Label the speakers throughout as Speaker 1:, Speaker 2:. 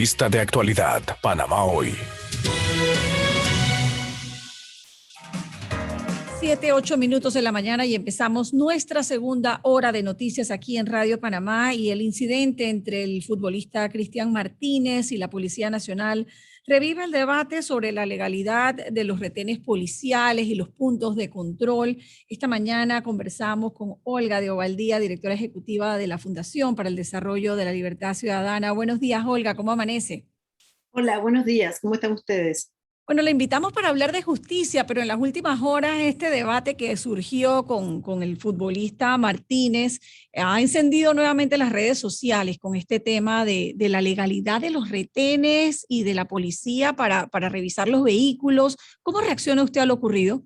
Speaker 1: Revista de actualidad, Panamá Hoy.
Speaker 2: 7:08 de la mañana y empezamos nuestra segunda hora de noticias aquí en Radio Panamá, y el incidente entre el futbolista Cristian Martínez y la Policía Nacional revive el debate sobre la legalidad de los retenes policiales y los puntos de control. Esta mañana conversamos con Olga de Ovaldía, directora ejecutiva de la Fundación para el Desarrollo de la Libertad Ciudadana. Buenos días, Olga, ¿cómo amanece?
Speaker 3: Hola, buenos días, ¿cómo están ustedes?
Speaker 2: Bueno, la invitamos para hablar de justicia, pero en las últimas horas este debate que surgió con el futbolista Martínez ha encendido nuevamente las redes sociales con este tema de la legalidad de los retenes y de la policía para revisar los vehículos. ¿Cómo reacciona usted a lo ocurrido?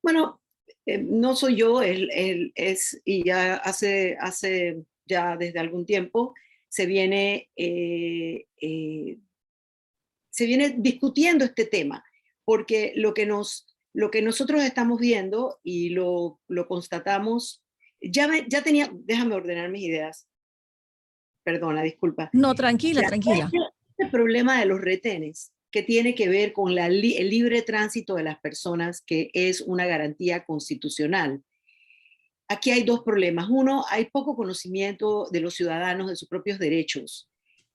Speaker 3: Bueno, no soy yo, él es, y ya hace ya desde algún tiempo se viene discutiendo este tema, porque lo que nosotros estamos viendo y lo constatamos, ya tenía, déjame ordenar mis ideas, perdona, disculpa.
Speaker 2: No, tranquila, tranquila.
Speaker 3: Este problema de los retenes, que tiene que ver con el libre tránsito de las personas, que es una garantía constitucional. Aquí hay dos problemas. Uno, hay poco conocimiento de los ciudadanos de sus propios derechos.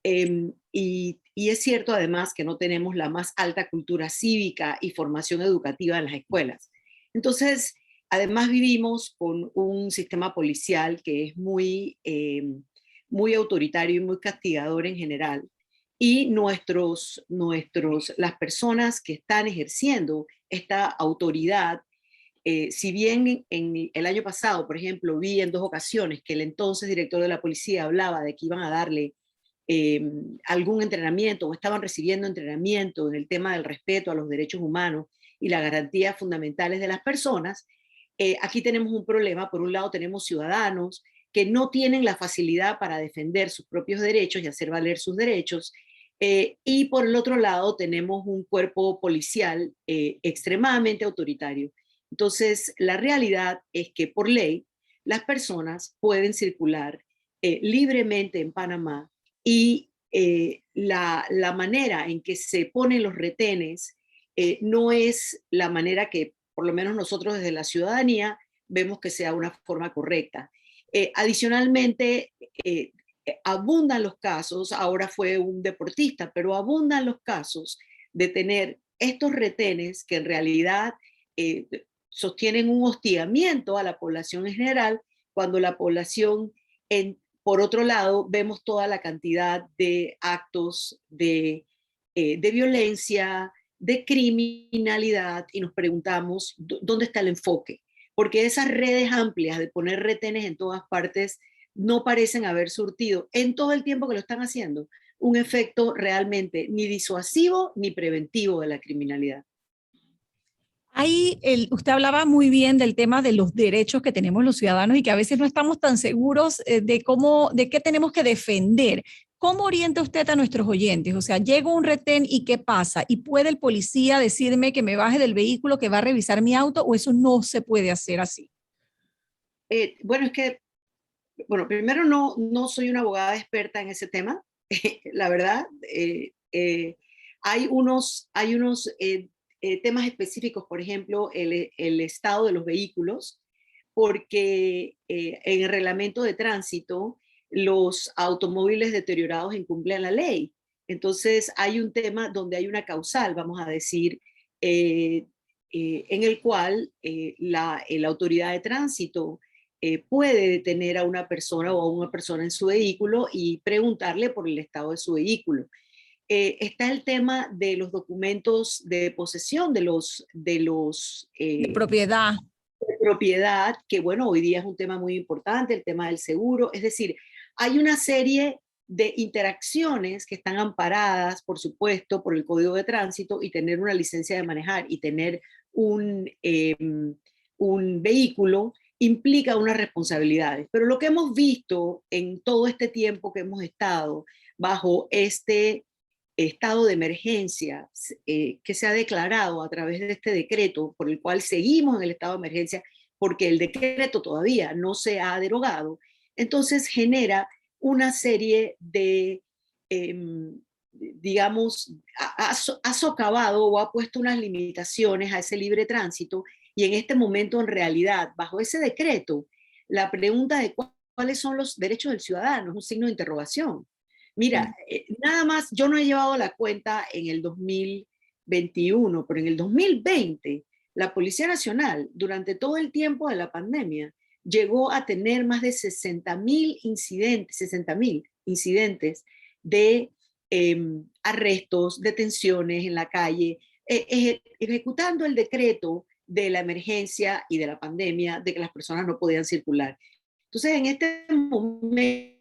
Speaker 3: Y es cierto además que no tenemos la más alta cultura cívica y formación educativa en las escuelas. Entonces, además vivimos con un sistema policial que es muy autoritario y muy castigador en general. Y las personas que están ejerciendo esta autoridad, si bien en el año pasado, por ejemplo, vi en 2 ocasiones que el entonces director de la policía hablaba de que iban a darle algún entrenamiento o estaban recibiendo entrenamiento en el tema del respeto a los derechos humanos y las garantías fundamentales de las personas, aquí tenemos un problema. Por un lado tenemos ciudadanos que no tienen la facilidad para defender sus propios derechos y hacer valer sus derechos, y por el otro lado tenemos un cuerpo policial extremadamente autoritario. Entonces, la realidad es que por ley las personas pueden circular libremente en Panamá, y la manera en que se ponen los retenes no es la manera que por lo menos nosotros desde la ciudadanía vemos que sea una forma correcta. Adicionalmente, abundan los casos, ahora fue un deportista, pero abundan los casos de tener estos retenes que en realidad sostienen un hostigamiento a la población en general, cuando la población, por otro lado, vemos toda la cantidad de actos de violencia, de criminalidad, y nos preguntamos dónde está el enfoque, porque esas redes amplias de poner retenes en todas partes no parecen haber surtido en todo el tiempo que lo están haciendo un efecto realmente ni disuasivo ni preventivo de la criminalidad.
Speaker 2: Ahí usted hablaba muy bien del tema de los derechos que tenemos los ciudadanos y que a veces no estamos tan seguros de qué tenemos que defender. ¿Cómo orienta usted a nuestros oyentes? O sea, llega un retén y ¿qué pasa? ¿Y puede el policía decirme que me baje del vehículo, que va a revisar mi auto, o eso no se puede hacer así?
Speaker 3: Bueno, es que, primero no soy una abogada experta en ese tema, la verdad. Hay unos temas específicos, por ejemplo, el estado de los vehículos, porque en el reglamento de tránsito los automóviles deteriorados incumplen la ley. Entonces hay un tema donde hay una causal, vamos a decir, en el cual la autoridad de tránsito puede detener a una persona o a una persona en su vehículo y preguntarle por el estado de su vehículo. Está el tema de los documentos de posesión de
Speaker 2: De propiedad.
Speaker 3: de propiedad, que bueno, hoy día es un tema muy importante, el tema del seguro. Es decir, hay una serie de interacciones que están amparadas, por supuesto, por el Código de Tránsito, y tener una licencia de manejar y tener un vehículo implica unas responsabilidades. Pero lo que hemos visto en todo este tiempo que hemos estado bajo este estado de emergencia que se ha declarado a través de este decreto, por el cual seguimos en el estado de emergencia, porque el decreto todavía no se ha derogado, entonces genera una serie de digamos, ha socavado o ha puesto unas limitaciones a ese libre tránsito, y en este momento, en realidad, bajo ese decreto, la pregunta de cuáles son los derechos del ciudadano es un signo de interrogación. Mira, nada más, yo no he llevado la cuenta en el 2021, pero en el 2020, la Policía Nacional, durante todo el tiempo de la pandemia, llegó a tener más de 60.000 incidentes de arrestos, detenciones en la calle, ejecutando el decreto de la emergencia y de la pandemia, de que las personas no podían circular. Entonces, en este momento,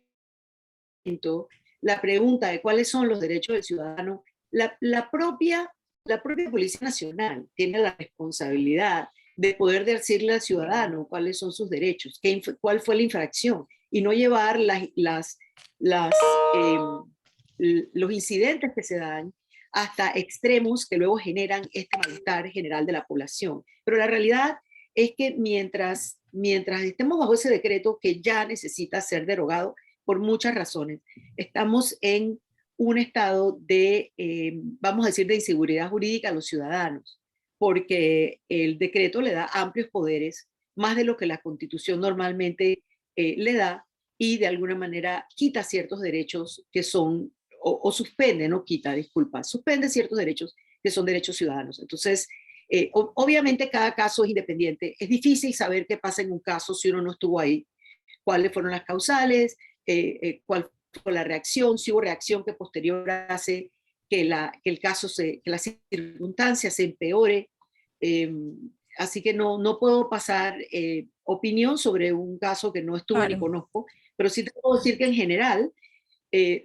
Speaker 3: la pregunta de cuáles son los derechos del ciudadano, la propia Policía Nacional tiene la responsabilidad de poder decirle al ciudadano cuáles son sus derechos, cuál fue la infracción, y no llevar los incidentes que se dan hasta extremos que luego generan este malestar general de la población. Pero la realidad es que mientras estemos bajo ese decreto, que ya necesita ser derogado por muchas razones, estamos en un estado de, vamos a decir, de inseguridad jurídica a los ciudadanos, porque el decreto le da amplios poderes, más de lo que la Constitución normalmente le da, y de alguna manera quita ciertos derechos que son, o suspende, no quita, disculpa, suspende ciertos derechos que son derechos ciudadanos. Entonces, obviamente cada caso es independiente. Es difícil saber qué pasa en un caso si uno no estuvo ahí, cuáles fueron las causales, cuál fue la reacción, si hubo reacción que posterior hace que el caso, que la circunstancia se empeore. Así que no puedo pasar opinión sobre un caso que no estuve ni conozco, pero sí te puedo decir que en general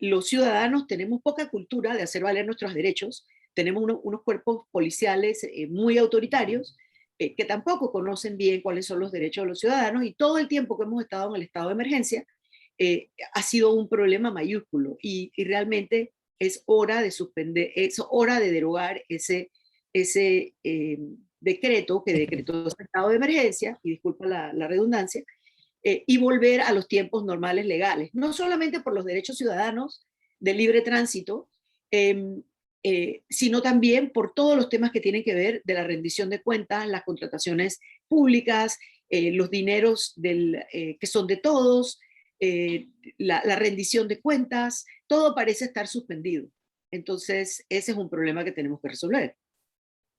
Speaker 3: los ciudadanos tenemos poca cultura de hacer valer nuestros derechos, tenemos unos cuerpos policiales muy autoritarios, que tampoco conocen bien cuáles son los derechos de los ciudadanos, y todo el tiempo que hemos estado en el estado de emergencia ha sido un problema mayúsculo, y realmente es hora de suspender, es hora de derogar ese decreto que decretó el estado de emergencia, y disculpa la redundancia, y volver a los tiempos normales legales, no solamente por los derechos ciudadanos de libre tránsito, sino también por todos los temas que tienen que ver de la rendición de cuentas, las contrataciones públicas, los dineros que son de todos, la rendición de cuentas, todo parece estar suspendido. Entonces, ese es un problema que tenemos que resolver.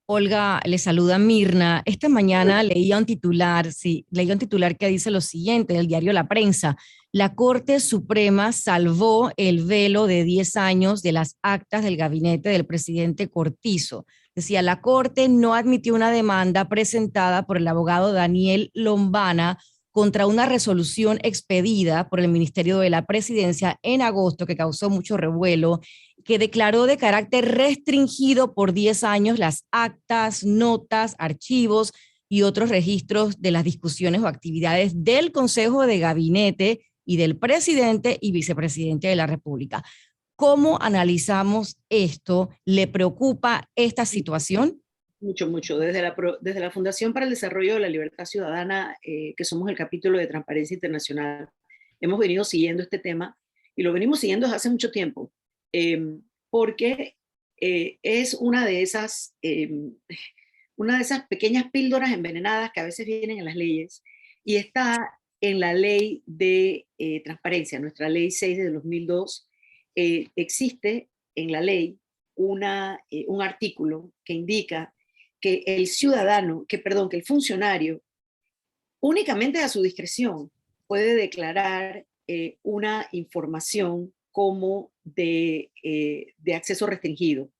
Speaker 4: Olga, le saluda Mirna. Esta mañana leía un titular que dice lo siguiente, del diario La Prensa: la Corte Suprema salvó el velo de 10 años de las actas del gabinete del presidente Cortizo. Decía, la Corte no admitió una demanda presentada por el abogado Daniel Lombana contra una resolución expedida por el Ministerio de la Presidencia en agosto, que causó mucho revuelo, que declaró de carácter restringido por 10 años las actas, notas, archivos y otros registros de las discusiones o actividades del Consejo de Gabinete y del presidente y vicepresidente de la República. ¿Cómo analizamos esto? ¿Le preocupa esta situación?
Speaker 3: Mucho, mucho. Desde la Fundación para el Desarrollo de la Libertad Ciudadana, que somos el capítulo de Transparencia Internacional, hemos venido siguiendo este tema, y lo venimos siguiendo desde hace mucho tiempo, porque es una de esas pequeñas píldoras envenenadas que a veces vienen en las leyes, y está en la ley de transparencia, nuestra ley 6 de 2002. Existe en la ley un artículo que indica que el funcionario, únicamente a su discreción, puede declarar una información como de acceso restringido.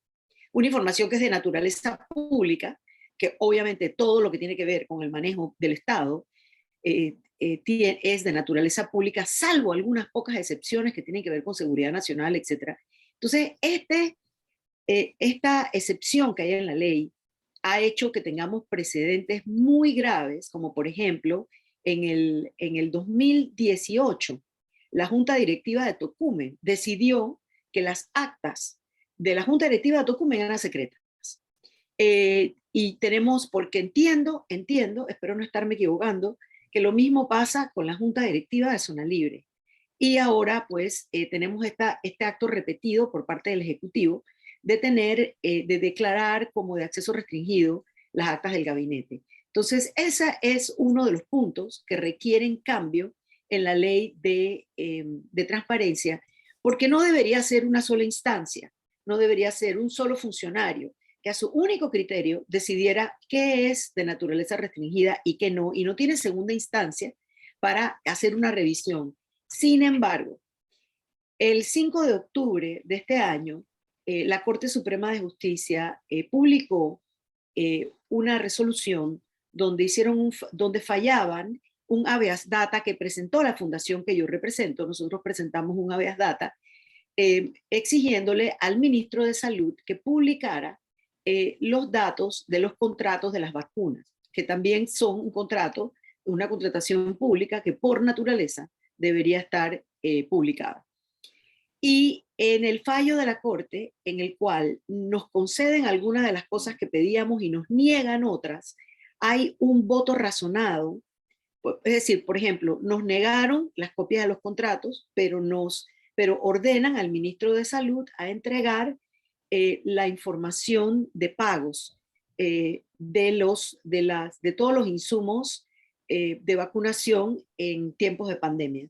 Speaker 3: Una información que es de naturaleza pública, que obviamente todo lo que tiene que ver con el manejo del Estado es de naturaleza pública, salvo algunas pocas excepciones que tienen que ver con seguridad nacional, etc. Entonces, esta excepción que hay en la ley ha hecho que tengamos precedentes muy graves, como por ejemplo, en el 2018, la Junta Directiva de Tocumen decidió que las actas de la Junta Directiva de Tocumen eran secretas. Y tenemos, porque entiendo, espero no estarme equivocando, que lo mismo pasa con la Junta Directiva de Zona Libre. Y ahora pues tenemos este acto repetido por parte del Ejecutivo de declarar como de acceso restringido las actas del gabinete. Entonces, ese es uno de los puntos que requieren cambio en la ley de transparencia, porque no debería ser una sola instancia, no debería ser un solo funcionario que a su único criterio decidiera qué es de naturaleza restringida y qué no, y no tiene segunda instancia para hacer una revisión. Sin embargo, el 5 de octubre de este año, la Corte Suprema de Justicia publicó una resolución donde fallaban un habeas data que presentó la fundación que yo represento. Nosotros presentamos un habeas data exigiéndole al ministro de Salud que publicara los datos de los contratos de las vacunas, que también son un contrato, una contratación pública que por naturaleza debería estar publicada. Y en el fallo de la Corte, en el cual nos conceden algunas de las cosas que pedíamos y nos niegan otras, hay un voto razonado. Es decir, por ejemplo, nos negaron las copias de los contratos, pero ordenan al ministro de Salud a entregar la información de pagos de todos los insumos de vacunación en tiempos de pandemia.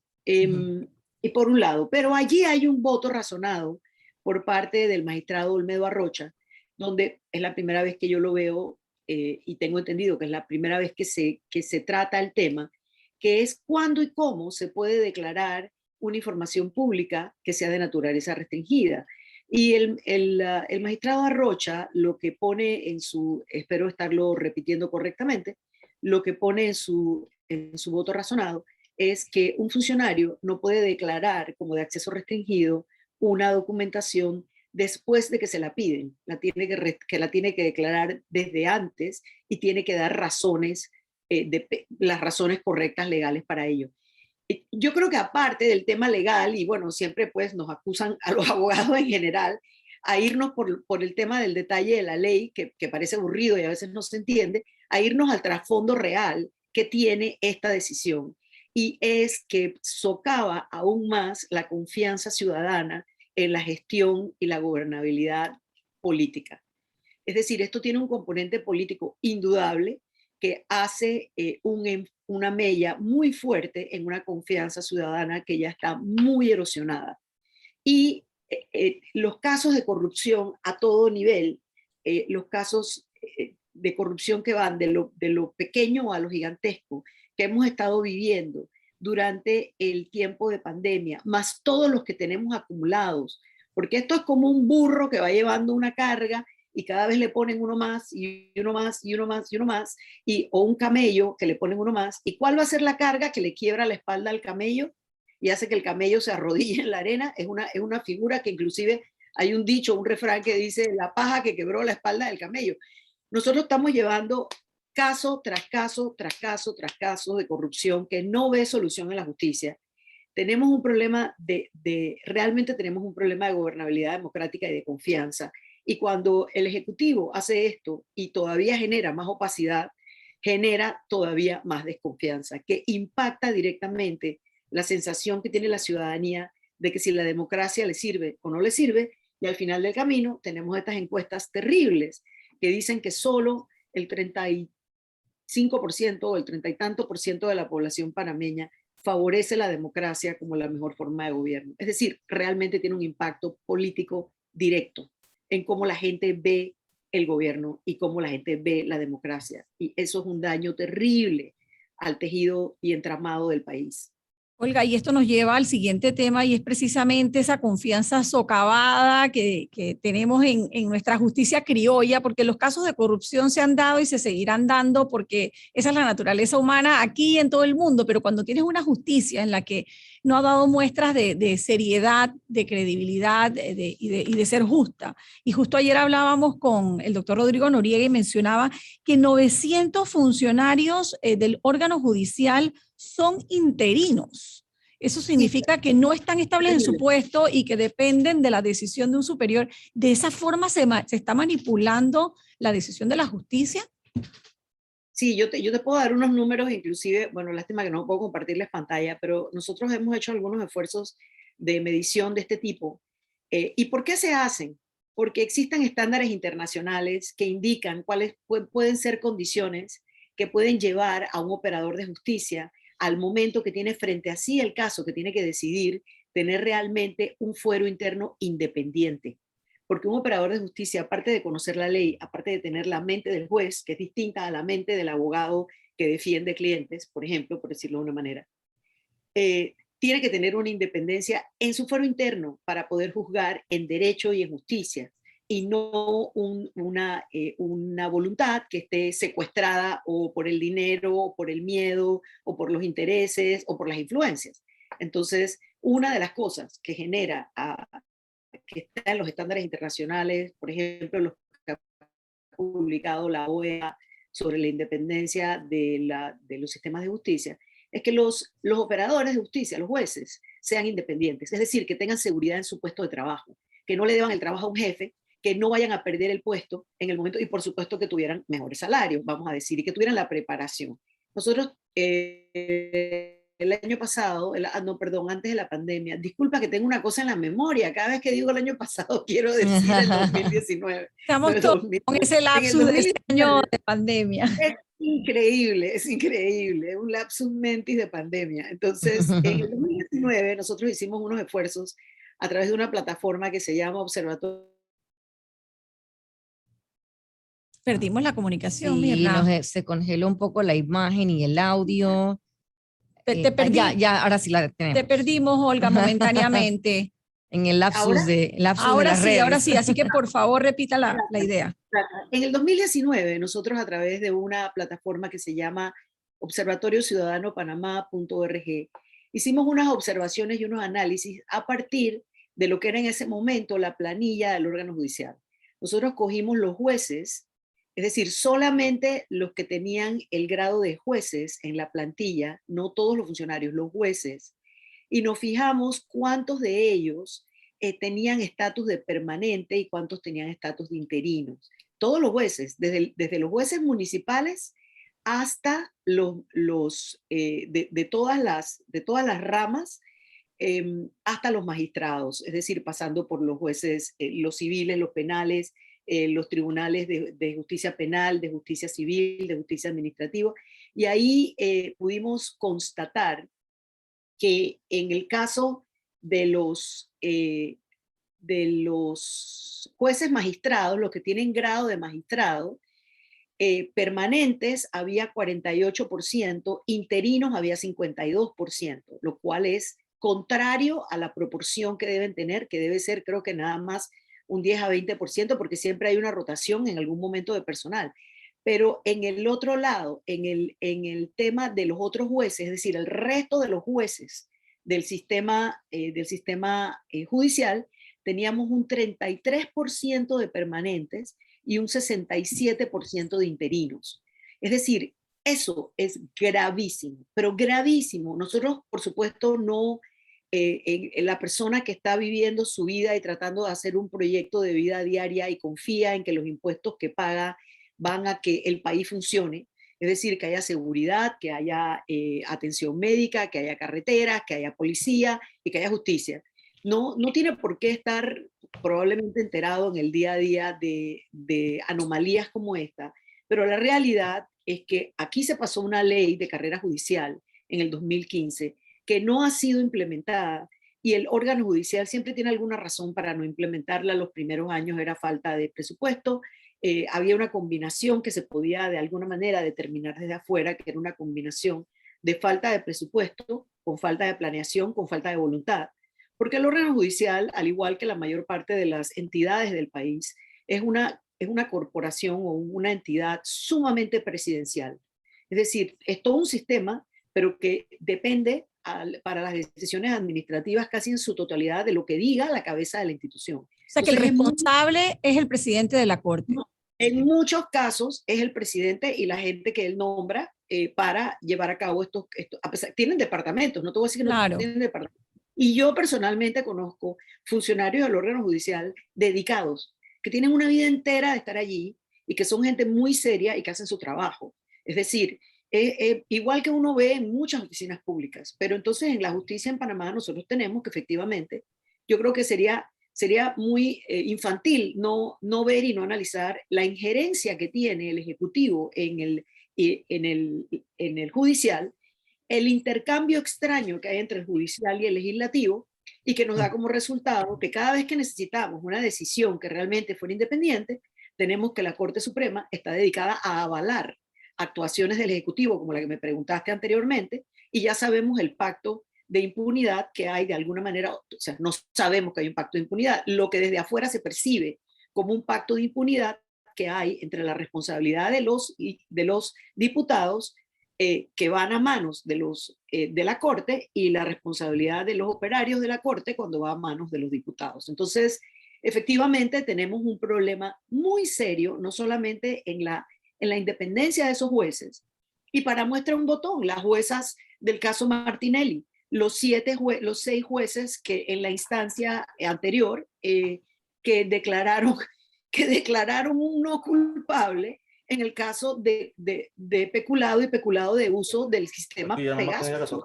Speaker 3: Y por un lado, pero allí hay un voto razonado por parte del magistrado Olmedo Arrocha, donde es la primera vez que yo lo veo y tengo entendido que es la primera vez que se trata el tema, que es cuándo y cómo se puede declarar una información pública que sea de naturaleza restringida. Y el magistrado Arrocha lo que pone espero estarlo repitiendo correctamente, lo que pone en su voto razonado es que un funcionario no puede declarar como de acceso restringido una documentación después de que se la piden. La tiene que declarar desde antes y tiene que dar razones, las razones correctas legales para ello. Yo creo que aparte del tema legal, y bueno, siempre pues nos acusan a los abogados en general a irnos por el tema del detalle de la ley, que parece aburrido y a veces no se entiende, a irnos al trasfondo real que tiene esta decisión. Y es que socava aún más la confianza ciudadana en la gestión y la gobernabilidad política. Es decir, esto tiene un componente político indudable que hace una mella muy fuerte en una confianza ciudadana que ya está muy erosionada. Y los casos de corrupción a todo nivel, los casos de corrupción que van de lo pequeño a lo gigantesco, que hemos estado viviendo durante el tiempo de pandemia, más todos los que tenemos acumulados, porque esto es como un burro que va llevando una carga y cada vez le ponen uno más y uno más y uno más y uno más, o un camello que le ponen uno más. ¿Y cuál va a ser la carga que le quiebra la espalda al camello y hace que el camello se arrodille en la arena? Es una figura que inclusive hay un dicho, un refrán que dice la paja que quebró la espalda del camello. Nosotros estamos llevando caso tras caso, tras caso, tras caso de corrupción que no ve solución en la justicia. Tenemos un problema realmente tenemos un problema de gobernabilidad democrática y de confianza. Y cuando el Ejecutivo hace esto y todavía genera más opacidad, genera todavía más desconfianza, que impacta directamente la sensación que tiene la ciudadanía de que si la democracia le sirve o no le sirve, y al final del camino tenemos estas encuestas terribles que dicen que solo el 35% o el 30 y tanto por ciento de la población panameña favorece la democracia como la mejor forma de gobierno. Es decir, realmente tiene un impacto político directo en cómo la gente ve el gobierno y cómo la gente ve la democracia. Y eso es un daño terrible al tejido y entramado del país.
Speaker 2: Olga, y esto nos lleva al siguiente tema y es precisamente esa confianza socavada que tenemos en nuestra justicia criolla, porque los casos de corrupción se han dado y se seguirán dando porque esa es la naturaleza humana aquí y en todo el mundo, pero cuando tienes una justicia en la que no ha dado muestras de seriedad, de credibilidad y de ser justa. Y justo ayer hablábamos con el doctor Rodrigo Noriega y mencionaba que 900 funcionarios del órgano judicial son interinos. Eso significa que no están estables en su puesto y que dependen de la decisión de un superior. ¿De esa forma se está manipulando la decisión de la justicia?
Speaker 3: Sí, yo te puedo dar unos números, inclusive, bueno, lástima que no puedo compartirles pantalla, pero nosotros hemos hecho algunos esfuerzos de medición de este tipo. ¿Y por qué se hacen? Porque existen estándares internacionales que indican cuáles pueden ser condiciones que pueden llevar a un operador de justicia al momento que tiene frente a sí el caso que tiene que decidir, tener realmente un fuero interno independiente. Porque un operador de justicia, aparte de conocer la ley, aparte de tener la mente del juez, que es distinta a la mente del abogado que defiende clientes, por ejemplo, por decirlo de una manera, tiene que tener una independencia en su fuero interno para poder juzgar en derecho y en justicia, y no una voluntad que esté secuestrada o por el dinero, o por el miedo, o por los intereses, o por las influencias. Entonces, una de las cosas que genera que está en los estándares internacionales, por ejemplo, los que ha publicado la OEA sobre la independencia de los sistemas de justicia, es que los operadores de justicia, los jueces, sean independientes, es decir, que tengan seguridad en su puesto de trabajo, que no le deban el trabajo a un jefe, que no vayan a perder el puesto en el momento, y por supuesto que tuvieran mejores salarios, vamos a decir, y que tuvieran la preparación. Nosotros, el año pasado, no, perdón, antes de la pandemia, disculpa que tengo una cosa en la memoria, cada vez que digo el año pasado quiero decir el 2019.
Speaker 2: Estamos
Speaker 3: No,
Speaker 2: todos
Speaker 3: 2019.
Speaker 2: con ese lapsus de este año de pandemia.
Speaker 3: Es increíble, un lapsus mentis de pandemia. Entonces, en el 2019 nosotros hicimos unos esfuerzos a través de una plataforma que se llama Observatorio.
Speaker 2: Perdimos la comunicación,
Speaker 4: Sí,
Speaker 2: Mirna.
Speaker 4: se congeló un poco la imagen y el audio. Ya, ahora sí la tenemos.
Speaker 2: Te perdimos, Olga, momentáneamente.
Speaker 4: En el lapsus de las redes.
Speaker 2: Ahora sí, así que por favor repita la idea.
Speaker 3: En el 2019 nosotros a través de una plataforma que se llama observatoriociudadanopanamá.org hicimos unas observaciones y unos análisis a partir de lo que era en ese momento la planilla del órgano judicial. Nosotros cogimos los jueces, es decir, solamente los que tenían el grado de jueces en la plantilla, no todos los funcionarios, los jueces, y nos fijamos cuántos de ellos tenían estatus de permanente y cuántos tenían estatus de interinos. Todos los jueces, desde los jueces municipales hasta de todas las ramas, hasta los magistrados, es decir, pasando por los jueces, los civiles, los penales, los tribunales de justicia penal, de justicia civil, de justicia administrativa, y ahí pudimos constatar que en el caso de los jueces magistrados, los que tienen grado de magistrado, permanentes había 48%, interinos había 52%, lo cual es contrario a la proporción que deben tener, que debe ser creo que nada más un 10 a 20%, porque siempre hay una rotación en algún momento de personal. Pero en el otro lado, en el tema de los otros jueces, es decir, el resto de los jueces del sistema judicial, teníamos un 33% de permanentes y un 67% de interinos. Es decir, eso es gravísimo, pero gravísimo. Nosotros, por supuesto, no, la persona que está viviendo su vida y tratando de hacer un proyecto de vida diaria y confía en que los impuestos que paga van a que el país funcione, es decir, que haya seguridad, que haya atención médica, que haya carreteras, que haya policía y que haya justicia. No tiene por qué estar probablemente enterado en el día a día de anomalías como esta, pero la realidad es que aquí se pasó una ley de carrera judicial en el 2015 que no ha sido implementada, y el órgano judicial siempre tiene alguna razón para no implementarla. Los primeros años era falta de presupuesto, había una combinación que se podía de alguna manera determinar desde afuera, que era una combinación de falta de presupuesto, con falta de planeación, con falta de voluntad, porque el órgano judicial, al igual que la mayor parte de las entidades del país, es una corporación o una entidad sumamente presidencial. Es decir, es todo un sistema, pero que depende para las decisiones administrativas casi en su totalidad de lo que diga la cabeza de la institución.
Speaker 2: O sea, que el responsable es el presidente de la Corte.
Speaker 3: En muchos casos es el presidente y la gente que él nombra para llevar a cabo estos a pesar, tienen departamentos, no te voy a decir que no tienen departamentos. Y yo personalmente conozco funcionarios del órgano judicial dedicados, que tienen una vida entera de estar allí y que son gente muy seria y que hacen su trabajo. Es decir, igual que uno ve en muchas oficinas públicas, pero entonces en la justicia en Panamá nosotros tenemos que efectivamente, yo creo que sería muy infantil no ver y no analizar la injerencia que tiene el Ejecutivo en el judicial, el intercambio extraño que hay entre el judicial y el legislativo, y que nos da como resultado que cada vez que necesitamos una decisión que realmente fuera independiente, tenemos que la Corte Suprema está dedicada a avalar actuaciones del Ejecutivo, como la que me preguntaste anteriormente, y ya sabemos el pacto de impunidad que hay de alguna manera, o sea, no sabemos que hay un pacto de impunidad, lo que desde afuera se percibe como un pacto de impunidad que hay entre la responsabilidad de los diputados que van a manos de la Corte y la responsabilidad de los operarios de la Corte cuando va a manos de los diputados. Entonces, efectivamente, tenemos un problema muy serio, no solamente en la independencia de esos jueces. Y para muestra un botón, las juezas del caso Martinelli, los 6 jueces que en la instancia anterior que declararon un no culpable en el caso de peculado y peculado de uso del sistema Pegasus.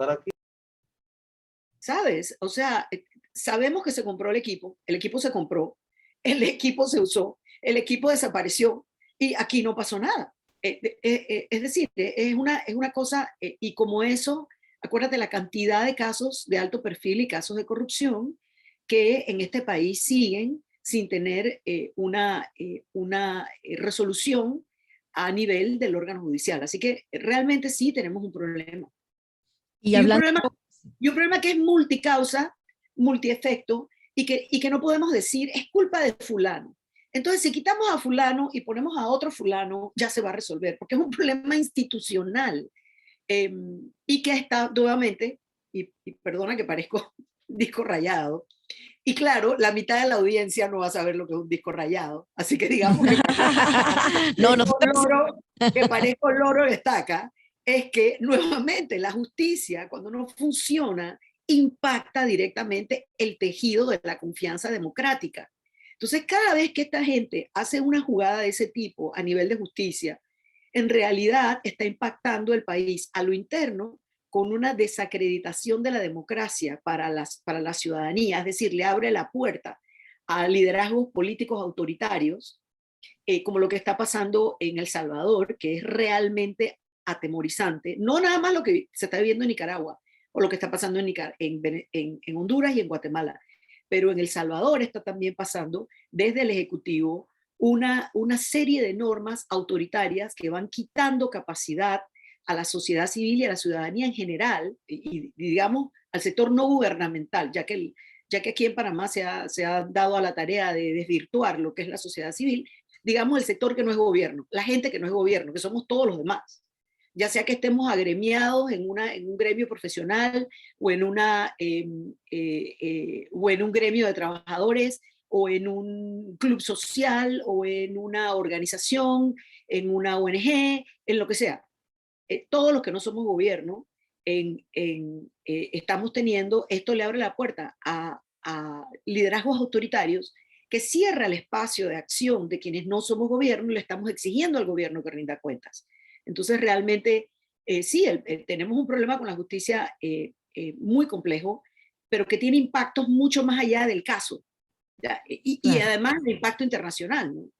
Speaker 3: ¿Sabes? O sea, sabemos que se compró el equipo se compró, el equipo se usó, el equipo desapareció y aquí no pasó nada. Es decir, es una cosa, y como eso, acuérdate la cantidad de casos de alto perfil y casos de corrupción que en este país siguen sin tener una resolución a nivel del órgano judicial. Así que realmente sí tenemos un problema.
Speaker 4: Y hablando...
Speaker 3: Y un problema que es multicausa, multiefecto, y que no podemos decir es culpa de fulano. Entonces, si quitamos a fulano y ponemos a otro fulano, ya se va a resolver, porque es un problema institucional y que está nuevamente, y perdona que parezco disco rayado, y claro, la mitad de la audiencia no va a saber lo que es un disco rayado, así que digamos que que parezco loro destaca, es que nuevamente la justicia, cuando no funciona, impacta directamente el tejido de la confianza democrática. Entonces, cada vez que esta gente hace una jugada de ese tipo a nivel de justicia, en realidad está impactando el país a lo interno con una desacreditación de la democracia para la ciudadanía, es decir, le abre la puerta a liderazgos políticos autoritarios, como lo que está pasando en El Salvador, que es realmente atemorizante, no nada más lo que se está viviendo en Nicaragua o lo que está pasando en Honduras y en Guatemala, pero en El Salvador está también pasando desde el Ejecutivo una serie de normas autoritarias que van quitando capacidad a la sociedad civil y a la ciudadanía en general, y digamos al sector no gubernamental, ya que aquí en Panamá se ha dado a la tarea de desvirtuar lo que es la sociedad civil, digamos el sector que no es gobierno, la gente que no es gobierno, que somos todos los demás, ya sea que estemos agremiados en un gremio profesional o en un gremio de trabajadores o en un club social o en una organización, en una ONG, en lo que sea. Todos los que no somos gobierno estamos teniendo, esto le abre la puerta a liderazgos autoritarios que cierra el espacio de acción de quienes no somos gobierno y le estamos exigiendo al gobierno que rinda cuentas. Entonces realmente sí, tenemos un problema con la justicia muy complejo, pero que tiene impactos mucho más allá del caso. Y además de impacto internacional, ¿no?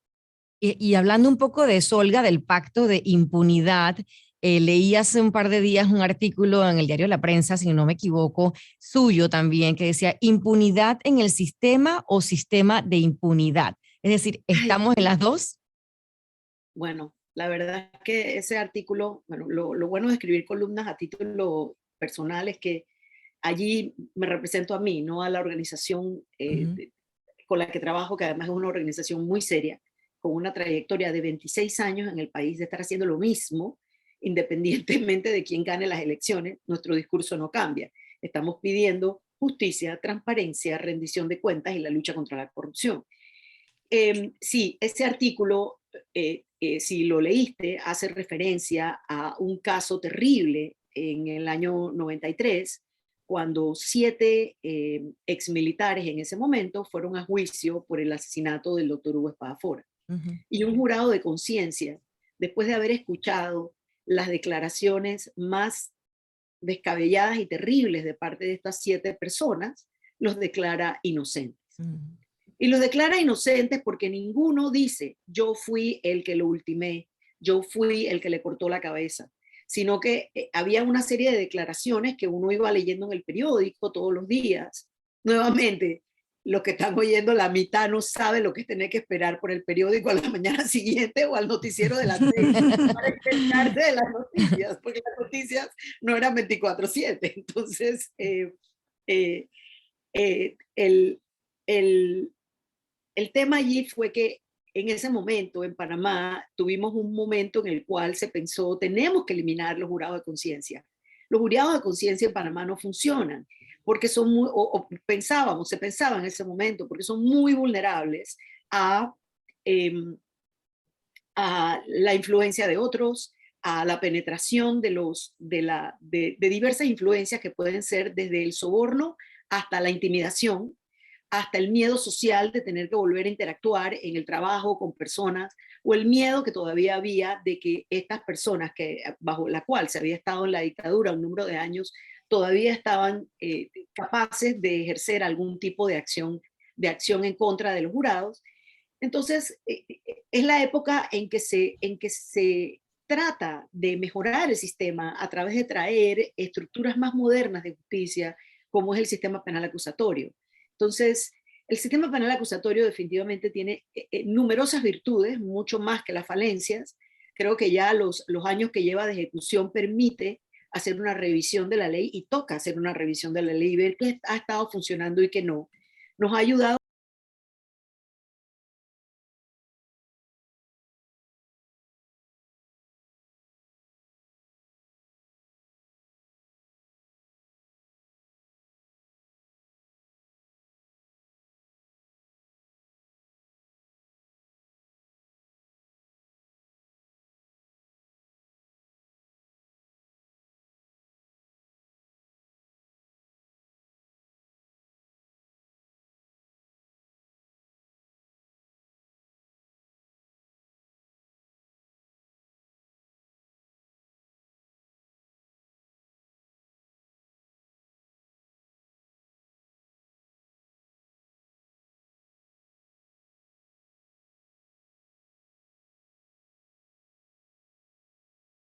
Speaker 4: Y hablando un poco de eso, Olga, del pacto de impunidad, leí hace un par de días un artículo en el diario La Prensa, si no me equivoco, suyo también, que decía impunidad en el sistema o sistema de impunidad. Es decir, ¿estamos en las dos?
Speaker 3: Bueno, la verdad es que ese artículo, bueno, lo bueno de escribir columnas a título personal es que allí me represento a mí, no a la organización con la que trabajo, que además es una organización muy seria, con una trayectoria de 26 años en el país de estar haciendo lo mismo, independientemente de quién gane las elecciones, nuestro discurso no cambia. Estamos pidiendo justicia, transparencia, rendición de cuentas y la lucha contra la corrupción. Sí, ese artículo, si lo leíste, hace referencia a un caso terrible en el año 93, cuando 7 exmilitares en ese momento fueron a juicio por el asesinato del doctor Hugo Espadafora. Y un jurado de conciencia, después de haber escuchado las declaraciones más descabelladas y terribles de parte de estas 7 personas, los declara inocentes. Y los declara inocentes porque ninguno dice, yo fui el que lo ultimé, yo fui el que le cortó la cabeza, sino que había una serie de declaraciones que uno iba leyendo en el periódico todos los días. Nuevamente, los que están oyendo, la mitad no sabe lo que es tener que esperar por el periódico a la mañana siguiente o al noticiero de las 6 para enterarse de las noticias, porque las noticias no eran 24/7. Entonces, el tema allí fue que en ese momento en Panamá tuvimos un momento en el cual se pensó, tenemos que eliminar los jurados de conciencia. Los jurados de conciencia en Panamá no funcionan porque son muy, se pensaba en ese momento, porque son muy vulnerables a la influencia de otros, a la penetración de diversas influencias que pueden ser desde el soborno hasta la intimidación, hasta el miedo social de tener que volver a interactuar en el trabajo con personas, o el miedo que todavía había de que estas personas bajo la cual se había estado en la dictadura un número de años, todavía estaban capaces de ejercer algún tipo de acción en contra de los jurados. Entonces, es la época en que se trata de mejorar el sistema a través de traer estructuras más modernas de justicia, como es el sistema penal acusatorio. Entonces, el sistema penal acusatorio definitivamente tiene numerosas virtudes, mucho más que las falencias. Creo que ya los años que lleva de ejecución permite hacer una revisión de la ley, y toca hacer una revisión de la ley y ver qué ha estado funcionando y qué no. Nos ha ayudado.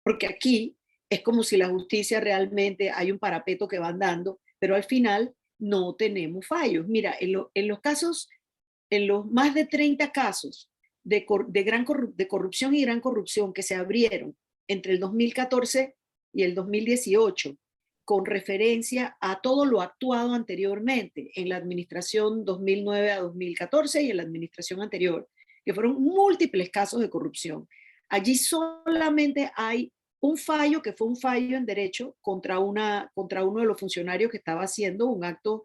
Speaker 3: Porque aquí es como si la justicia realmente hay un parapeto que van dando, pero al final no tenemos fallos. Mira, en los casos, en los más de 30 casos de corrupción y gran corrupción que se abrieron entre el 2014 y el 2018, con referencia a todo lo actuado anteriormente en la administración 2009 a 2014 y en la administración anterior, que fueron múltiples casos de corrupción. Allí solamente hay un fallo que fue un fallo en derecho contra uno de los funcionarios que estaba haciendo un acto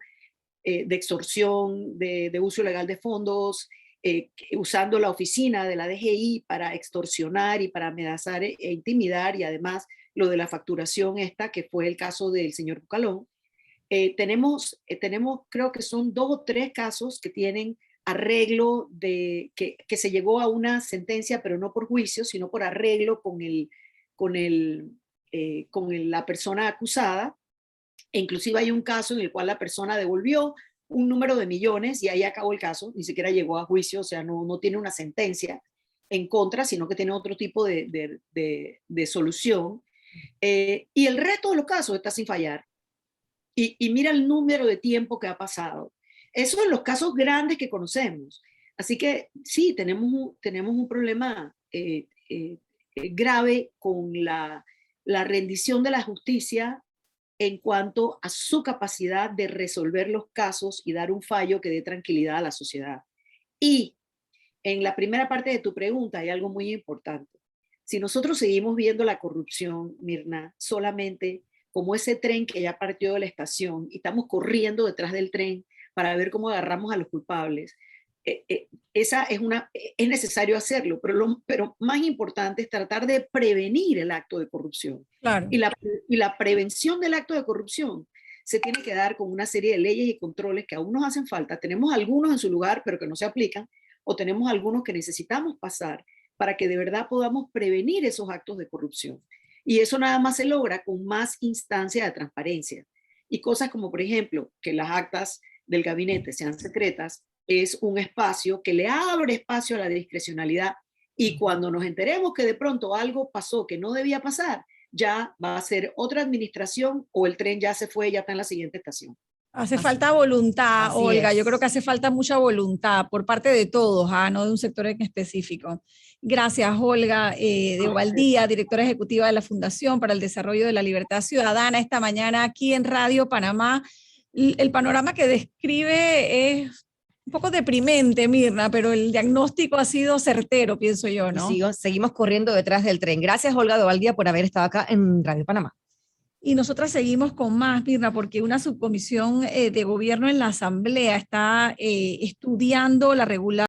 Speaker 3: de extorsión, de uso ilegal de fondos, usando la oficina de la DGI para extorsionar y para amenazar e intimidar, y además lo de la facturación esta, que fue el caso del señor Bucalón. Tenemos, creo que son 2 o 3 casos que tienen arreglo que se llegó a una sentencia, pero no por juicio, sino por arreglo con la persona acusada. E inclusive hay un caso en el cual la persona devolvió un número de millones y ahí acabó el caso, ni siquiera llegó a juicio, o sea, no tiene una sentencia en contra, sino que tiene otro tipo de solución. Y el resto de los casos está sin fallar. Y mira el número de tiempo que ha pasado. Eso en los casos grandes que conocemos. Así que sí, tenemos un problema grave con la rendición de la justicia en cuanto a su capacidad de resolver los casos y dar un fallo que dé tranquilidad a la sociedad. Y en la primera parte de tu pregunta hay algo muy importante. Si nosotros seguimos viendo la corrupción, Mirna, solamente como ese tren que ya partió de la estación y estamos corriendo detrás del tren para ver cómo agarramos a los culpables, es necesario hacerlo, pero más importante es tratar de prevenir el acto de corrupción.
Speaker 2: Claro.
Speaker 3: Y la prevención del acto de corrupción se tiene que dar con una serie de leyes y controles que aún nos hacen falta. Tenemos algunos en su lugar, pero que no se aplican, o tenemos algunos que necesitamos pasar para que de verdad podamos prevenir esos actos de corrupción. Y eso nada más se logra con más instancia de transparencia. Y cosas como, por ejemplo, que las actas del gabinete sean secretas, es un espacio que le abre espacio a la discrecionalidad. Y cuando nos enteremos que de pronto algo pasó que no debía pasar, ya va a ser otra administración o el tren ya se fue, ya está en la siguiente estación.
Speaker 2: Hace falta voluntad,
Speaker 4: Así
Speaker 2: Olga.
Speaker 4: es.
Speaker 2: Yo creo que hace falta mucha voluntad por parte de todos, no de un sector en específico. Gracias, Olga de Ovaldía, directora ejecutiva de la Fundación para el Desarrollo de la Libertad Ciudadana, esta mañana aquí en Radio Panamá. El panorama que describe es un poco deprimente, Mirna, pero el diagnóstico ha sido certero, pienso yo, ¿no?
Speaker 4: Seguimos corriendo detrás del tren. Gracias, Olga de Ovaldía, por haber estado acá en Radio Panamá.
Speaker 2: Y nosotras seguimos con más, Mirna, porque una subcomisión de gobierno en la Asamblea está estudiando la regulación